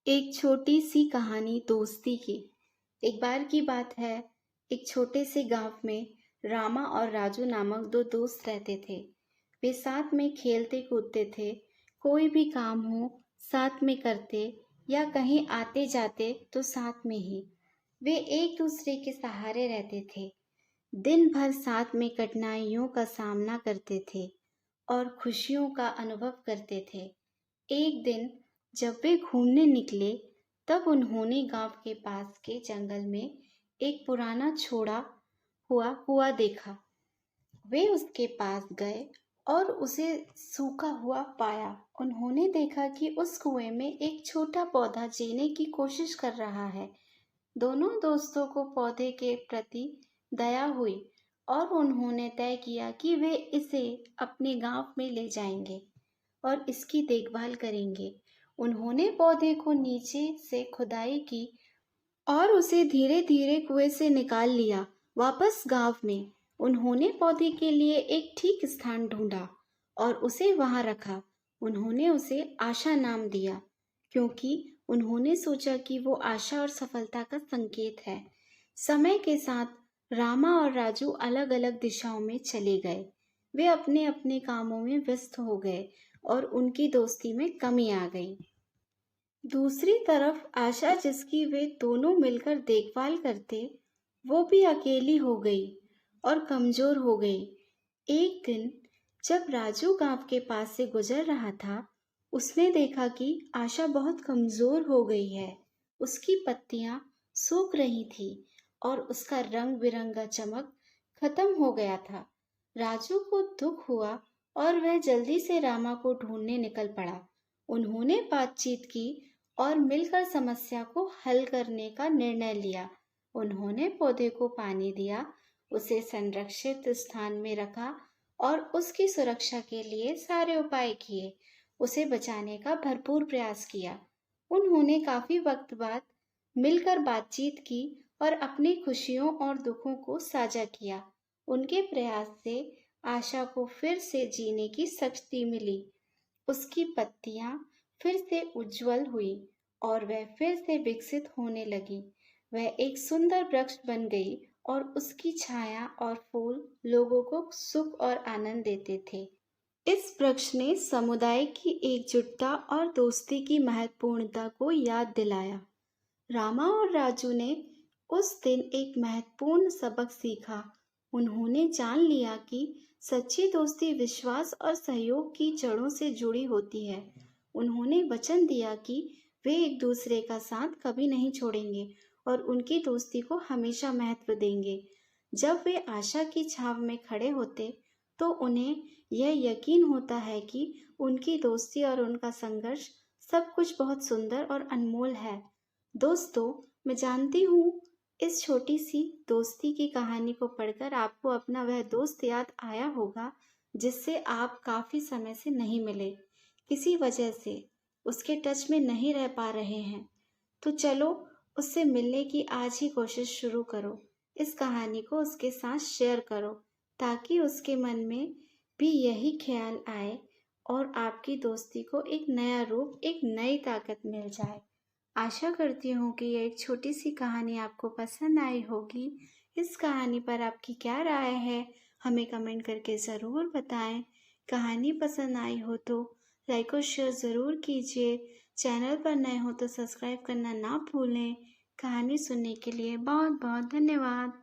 एक छोटी सी कहानी दोस्ती की। एक बार की बात है, एक छोटे से गांव में रामा और राजू नामक दो दोस्त रहते थे। वे साथ में खेलते कूदते थे, कोई भी काम हो साथ में करते या कहीं आते जाते तो साथ में ही। वे एक दूसरे के सहारे रहते थे, दिन भर साथ में कठिनाइयों का सामना करते थे और खुशियों का अनुभव करते थे। एक दिन जब वे घूमने निकले, तब उन्होंने गांव के पास के जंगल में एक पुराना छोड़ा हुआ कुआं देखा। वे उसके पास गए और उसे सूखा हुआ पाया। उन्होंने देखा कि उस कुएं में एक छोटा पौधा जीने की कोशिश कर रहा है। दोनों दोस्तों को पौधे के प्रति दया हुई और उन्होंने तय किया कि वे इसे अपने गांव में ले जाएंगे और इसकी देखभाल करेंगे। उन्होंने पौधे को नीचे से खुदाई की और उसे धीरे धीरे कुएं से निकाल लिया। वापस गांव में उन्होंने पौधे के लिए एक ठीक स्थान ढूंढा और उसे वहां रखा। उन्होंने उसे आशा नाम दिया, क्योंकि उन्होंने सोचा कि वो आशा और सफलता का संकेत है। समय के साथ रामा और राजू अलग अलग दिशाओं में चले गए। वे अपने अपने कामों में व्यस्त हो गए और उनकी दोस्ती में कमी आ गई। दूसरी तरफ आशा, जिसकी वे दोनों मिलकर देखभाल करते, वो भी अकेली हो गई और कमजोर हो गई। एक दिन जब राजू गांव के पास से गुजर रहा था, उसने देखा कि आशा बहुत कमजोर हो गई है। उसकी पत्तियां सूख रही थी और उसका रंग बिरंगा चमक खत्म हो गया था। राजू को दुख हुआ और वह जल्दी से रामा को ढूंढने निकल पड़ा। उन्होंने बातचीत की और मिलकर समस्या को हल करने का निर्णय लिया। उन्होंने पौधे को पानी दिया, उसे संरक्षित स्थान में रखा और उसकी सुरक्षा के लिए सारे उपाय किए। उसे बचाने का भरपूर प्रयास किया। उन्होंने काफी वक्त बाद मिलकर बातचीत की और अपनी खुशियों और दुखों को साझा किया। उनके प्रयास से आशा को फिर से जीने की शक्ति मिली। उसकी पत्तियां फिर से उज्जवल हुई और वह फिर से विकसित होने लगी। वह एक सुंदर वृक्ष बन गई और उसकी छाया और फूल लोगों को सुख और आनंद देते थे। इस वृक्ष ने समुदाय की एकजुटता और दोस्ती की महत्वपूर्णता को याद दिलाया। रामा और राजू ने उस दिन एक महत्वपूर्ण सबक सीखा। उन्होंने जान लिया कि सच्ची दोस्ती विश्वास और सहयोग की जड़ों से जुड़ी होती है। उन्होंने वचन दिया कि वे एक दूसरे का साथ कभी नहीं छोड़ेंगे और उनकी दोस्ती को हमेशा महत्व देंगे। जब वे आशा की छाव में खड़े होते, तो उन्हें यह यकीन होता है कि उनकी दोस्ती और उनका संघर्ष सब कुछ बहुत सुंदर और अनमोल है। दोस्तों, मैं जानती हूँ इस छोटी सी दोस्ती की कहानी को पढ़कर आपको अपना वह दोस्त याद आया होगा, जिससे आप काफी समय से नहीं मिले, किसी वजह से उसके टच में नहीं रह पा रहे हैं। तो चलो, उससे मिलने की आज ही कोशिश शुरू करो। इस कहानी को उसके साथ शेयर करो, ताकि उसके मन में भी यही ख्याल आए और आपकी दोस्ती को एक नया रूप, एक नई ताकत मिल जाए। आशा करती हूँ कि ये एक छोटी सी कहानी आपको पसंद आई होगी। इस कहानी पर आपकी क्या राय है, हमें कमेंट करके ज़रूर बताएं। कहानी पसंद आई हो तो लाइक और शेयर ज़रूर कीजिए। चैनल पर नए हो तो सब्सक्राइब करना ना भूलें। कहानी सुनने के लिए बहुत बहुत धन्यवाद।